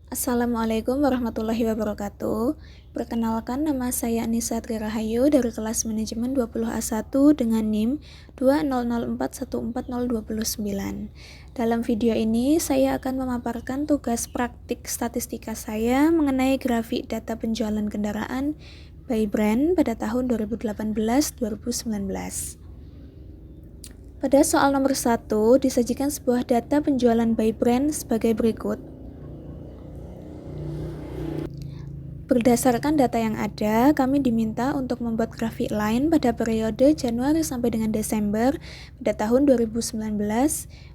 Assalamualaikum warahmatullahi wabarakatuh. Perkenalkan, nama saya Anissa Trirahayu dari kelas manajemen 20A1 dengan NIM 200414029. Dalam video ini saya akan memaparkan tugas praktik statistika saya mengenai grafik data penjualan kendaraan by brand pada tahun 2018-2019. Pada soal nomor 1 disajikan sebuah data penjualan by brand sebagai berikut. Berdasarkan data yang ada, kami diminta untuk membuat grafik line pada periode Januari sampai dengan Desember pada tahun 2019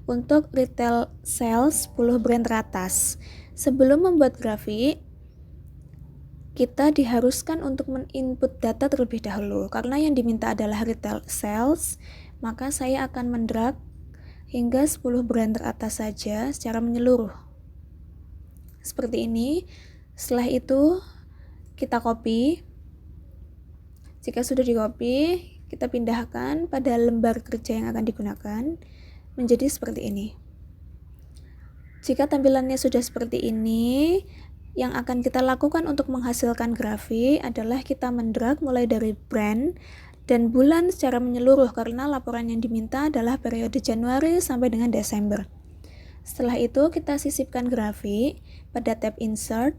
untuk retail sales 10 brand teratas. Sebelum membuat grafik, kita diharuskan untuk men-input data terlebih dahulu. Karena yang diminta adalah retail sales, maka saya akan mendrag hingga 10 brand teratas saja secara menyeluruh. Seperti ini. Setelah itu, kita copy. Jika sudah di copy, kita pindahkan pada lembar kerja yang akan digunakan menjadi seperti ini. Jika tampilannya sudah seperti ini, yang akan kita lakukan untuk menghasilkan grafik adalah kita mendrag mulai dari brand dan bulan secara menyeluruh karena laporan yang diminta adalah periode Januari sampai dengan Desember. Setelah itu kita sisipkan grafik pada tab Insert.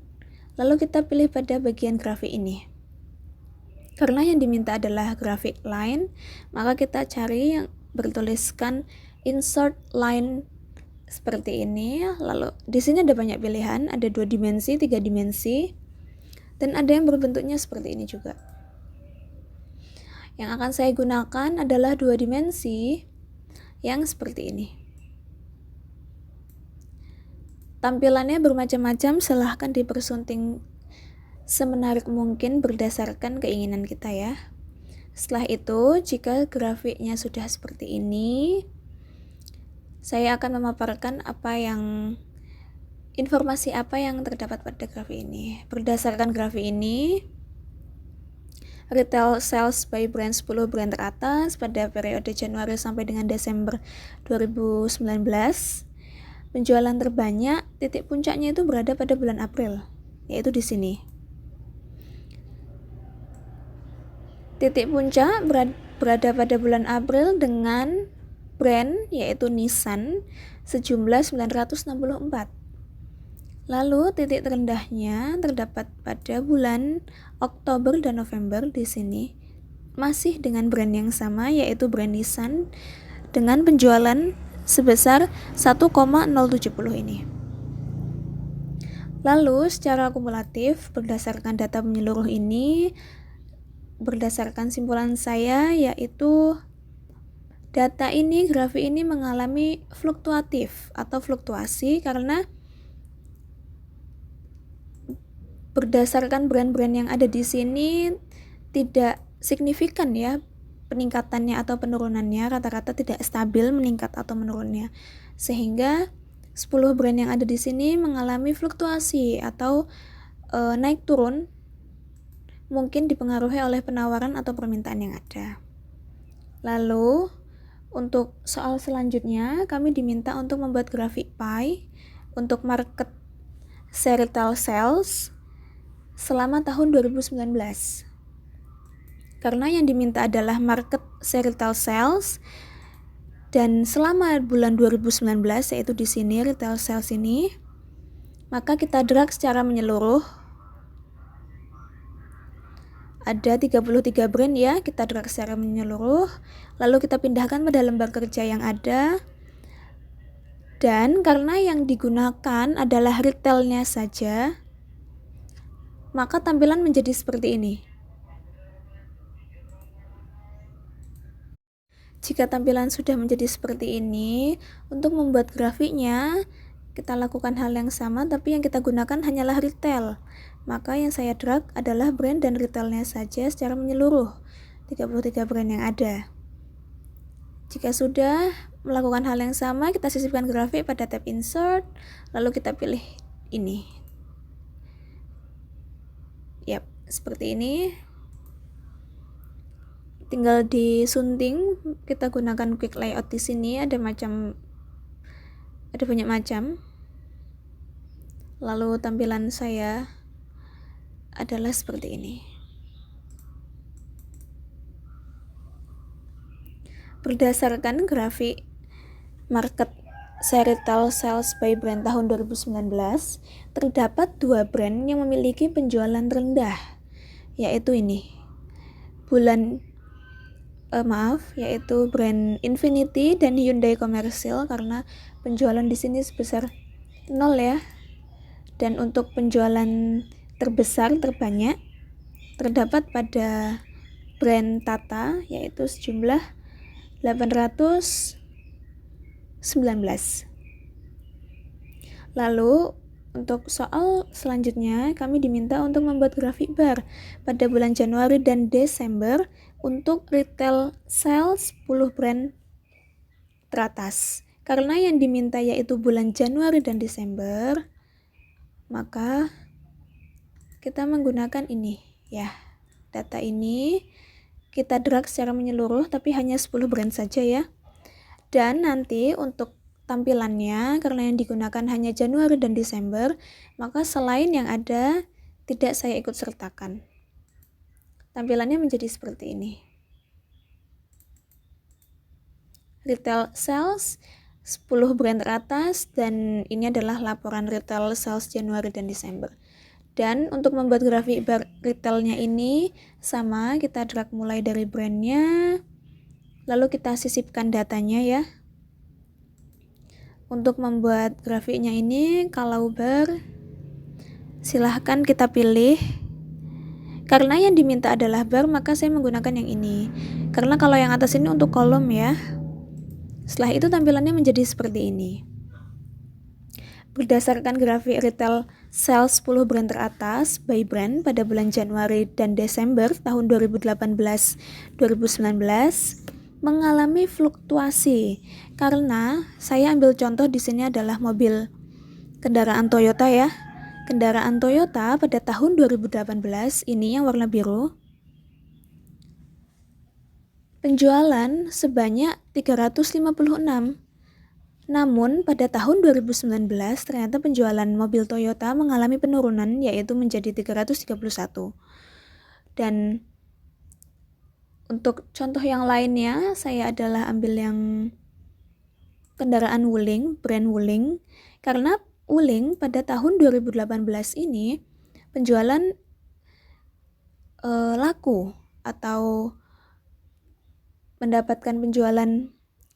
Lalu kita pilih pada bagian grafik ini. Karena yang diminta adalah grafik line, maka kita cari yang bertuliskan insert line seperti ini. Lalu di sini ada banyak pilihan, ada 2 dimensi, 3 dimensi, dan ada yang berbentuknya seperti ini juga. Yang akan saya gunakan adalah 2 dimensi yang seperti ini. Tampilannya bermacam-macam, silahkan dipersunting semenarik mungkin berdasarkan keinginan kita ya. Setelah itu, jika grafiknya sudah seperti ini, saya akan memaparkan informasi apa yang terdapat pada grafik ini. Berdasarkan grafik ini, retail sales by brand 10 brand teratas pada periode Januari sampai dengan Desember 2019. Penjualan terbanyak, titik puncaknya itu berada pada bulan April, yaitu di sini. Titik puncak berada pada bulan April dengan brand yaitu Nissan sejumlah 964. Lalu titik terendahnya terdapat pada bulan Oktober dan November di sini. Masih dengan brand yang sama yaitu brand Nissan dengan penjualan sebesar 1,070 ini. Lalu secara kumulatif berdasarkan data menyeluruh ini, berdasarkan simpulan saya yaitu data ini, grafik ini mengalami fluktuatif atau fluktuasi karena berdasarkan brand-brand yang ada di sini tidak signifikan ya peningkatannya atau penurunannya, rata-rata tidak stabil meningkat atau menurunnya, sehingga 10 brand yang ada di sini mengalami fluktuasi atau naik turun, mungkin dipengaruhi oleh penawaran atau permintaan yang ada. Lalu untuk soal selanjutnya, kami diminta untuk membuat grafik pie untuk market retail sales selama tahun 2019. Karena yang diminta adalah market retail sales dan selama bulan 2019 yaitu di sini retail sales ini, maka kita drag secara menyeluruh. Ada 33 brand ya, kita drag secara menyeluruh, lalu kita pindahkan pada lembar kerja yang ada. Dan karena yang digunakan adalah retailnya saja, maka tampilan menjadi seperti ini. Jika tampilan sudah menjadi seperti ini, untuk membuat grafiknya, kita lakukan hal yang sama, tapi yang kita gunakan hanyalah retail. Maka yang saya drag adalah brand dan retailnya saja secara menyeluruh, 33 brand yang ada. Jika sudah melakukan hal yang sama, kita sisipkan grafik pada tab Insert, lalu kita pilih ini. Yap, seperti ini. Tinggal disunting, kita gunakan quick layout di sini, ada banyak macam. Lalu tampilan saya adalah seperti ini. Berdasarkan grafik market retail sales by brand tahun 2019, terdapat 2 brand yang memiliki penjualan rendah, yaitu ini. Yaitu brand Infiniti dan Hyundai Commercial, karena penjualan di sini sebesar 0 ya. Dan untuk penjualan terbanyak terdapat pada brand Tata, yaitu sejumlah 819. Lalu untuk soal selanjutnya, kami diminta untuk membuat grafik bar pada bulan Januari dan Desember untuk retail sales 10 brand teratas. Karena yang diminta yaitu bulan Januari dan Desember, maka kita menggunakan ini ya. Data ini kita drag secara menyeluruh, tapi hanya 10 brand saja ya. Dan nanti untuk tampilannya, karena yang digunakan hanya Januari dan Desember, maka selain yang ada tidak saya ikut sertakan. Tampilannya menjadi seperti ini. Retail sales 10 brand teratas, dan ini adalah laporan retail sales Januari dan Desember. Dan untuk membuat grafik bar retailnya ini sama, kita drag mulai dari brandnya, lalu kita sisipkan datanya ya. Untuk membuat grafiknya ini, kalau bar, silahkan kita pilih. Karena yang diminta adalah bar, maka saya menggunakan yang ini. Karena kalau yang atas ini untuk kolom ya. Setelah itu tampilannya menjadi seperti ini. Berdasarkan grafik retail sales 10 brand teratas by brand pada bulan Januari dan Desember tahun 2018-2019 mengalami fluktuasi, karena saya ambil contoh di sini adalah mobil kendaraan Toyota ya. Kendaraan Toyota pada tahun 2018 ini yang warna biru, penjualan sebanyak 356. Namun pada tahun 2019 ternyata penjualan mobil Toyota mengalami penurunan, yaitu menjadi 331. Dan untuk contoh yang lainnya, saya adalah ambil yang kendaraan Wuling, brand Wuling, karena Wuling pada tahun 2018 ini penjualan laku atau mendapatkan penjualan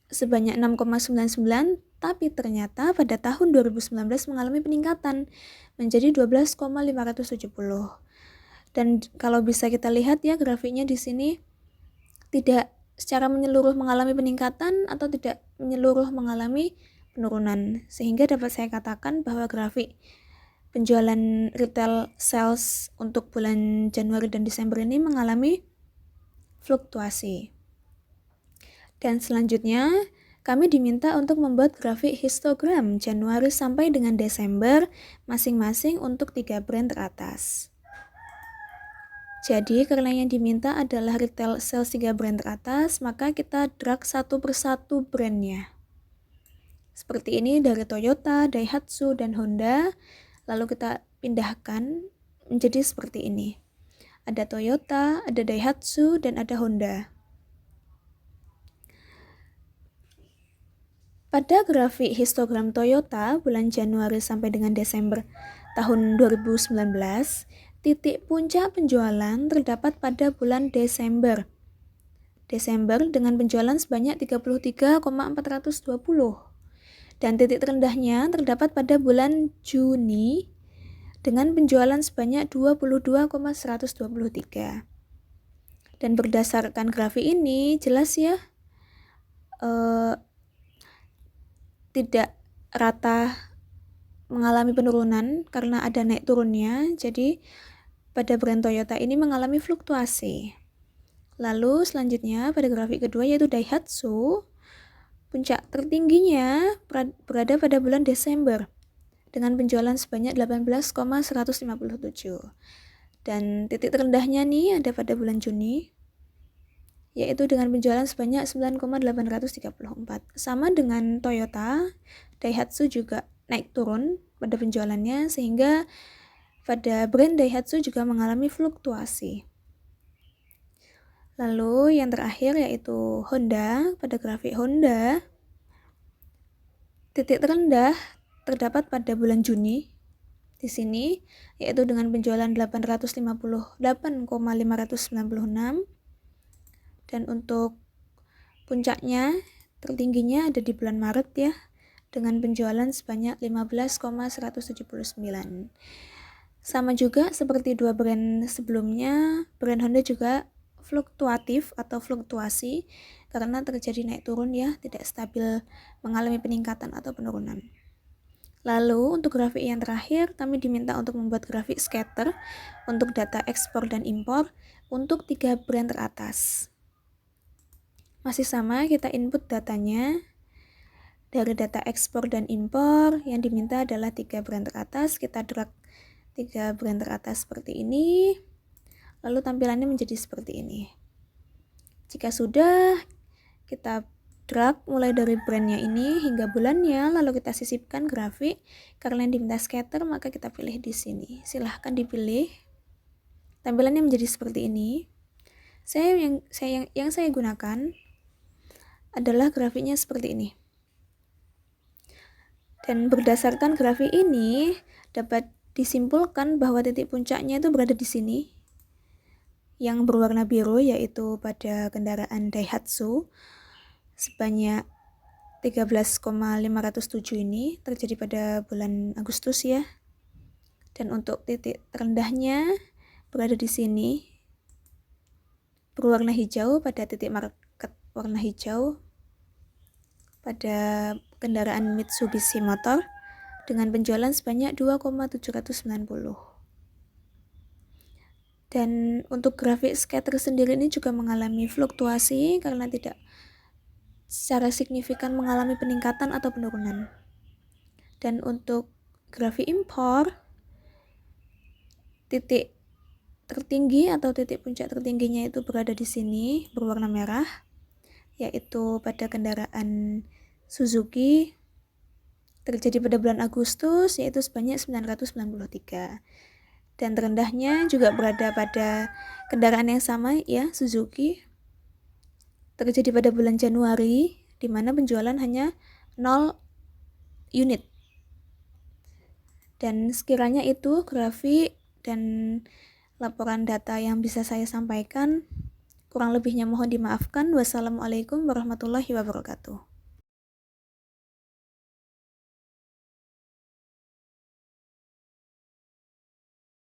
sebanyak 6,99, tapi ternyata pada tahun 2019 mengalami peningkatan menjadi 12,570. Dan kalau bisa kita lihat ya, grafiknya di sini tidak secara menyeluruh mengalami peningkatan atau tidak menyeluruh mengalami penurunan, sehingga dapat saya katakan bahwa grafik penjualan retail sales untuk bulan Januari dan Desember ini mengalami fluktuasi. Dan selanjutnya kami diminta untuk membuat grafik histogram Januari sampai dengan Desember masing-masing untuk 3 brand teratas. Jadi karena yang diminta adalah retail sales 3 brand teratas, maka kita drag satu persatu brandnya. Seperti ini dari Toyota, Daihatsu, dan Honda. Lalu kita pindahkan menjadi seperti ini. Ada Toyota, ada Daihatsu, dan ada Honda. Pada grafik histogram Toyota bulan Januari sampai dengan Desember tahun 2019, titik puncak penjualan terdapat pada bulan Desember. Desember dengan penjualan sebanyak 33,420. Dan titik terendahnya terdapat pada bulan Juni dengan penjualan sebanyak 22,123. Dan berdasarkan grafik ini jelas ya, tidak rata mengalami penurunan karena ada naik turunnya. Jadi pada brand Toyota ini mengalami fluktuasi. Lalu selanjutnya pada grafik kedua yaitu Daihatsu, puncak tertingginya berada pada bulan Desember dengan penjualan sebanyak 18,157. Dan titik terendahnya nih ada pada bulan Juni, yaitu dengan penjualan sebanyak 9,834. Sama dengan Toyota, Daihatsu juga naik turun pada penjualannya, sehingga pada brand Daihatsu juga mengalami fluktuasi. Lalu yang terakhir yaitu Honda. Pada grafik Honda, titik terendah terdapat pada bulan Juni di sini, yaitu dengan penjualan 858,596, dan untuk puncaknya tertingginya ada di bulan Maret ya, dengan penjualan sebanyak 15,179. Sama juga seperti dua brand sebelumnya, brand Honda juga fluktuatif atau fluktuasi karena terjadi naik turun ya, tidak stabil, mengalami peningkatan atau penurunan. Lalu untuk grafik yang terakhir, kami diminta untuk membuat grafik scatter untuk data ekspor dan impor untuk 3 brand teratas. Masih sama, kita input datanya. Dari data ekspor dan impor, yang diminta adalah 3 brand teratas. Kita drag 3 brand teratas seperti ini, lalu tampilannya menjadi seperti ini. Jika sudah, kita drag mulai dari brandnya ini hingga bulannya, lalu kita sisipkan grafik. Karena yang diminta scatter, maka kita pilih di sini. Silahkan dipilih. Tampilannya menjadi seperti ini. Yang saya gunakan adalah grafiknya seperti ini. Dan berdasarkan grafik ini dapat disimpulkan bahwa titik puncaknya itu berada di sini. Yang berwarna biru yaitu pada kendaraan Daihatsu sebanyak 13,507 ini terjadi pada bulan Agustus ya. Dan untuk titik terendahnya berada di sini, berwarna hijau pada titik market warna hijau pada kendaraan Mitsubishi Motor dengan penjualan sebanyak 2,790. Dan untuk grafik scatter sendiri ini juga mengalami fluktuasi karena tidak secara signifikan mengalami peningkatan atau penurunan. Dan untuk grafik impor, titik tertinggi atau titik puncak tertingginya itu berada di sini, berwarna merah, yaitu pada kendaraan Suzuki terjadi pada bulan Agustus, yaitu sebanyak 993. Dan terendahnya juga berada pada kendaraan yang sama ya, Suzuki, terjadi pada bulan Januari, di mana penjualan hanya 0 unit. Dan sekiranya itu grafik dan laporan data yang bisa saya sampaikan. Kurang lebihnya mohon dimaafkan. Wassalamualaikum warahmatullahi wabarakatuh.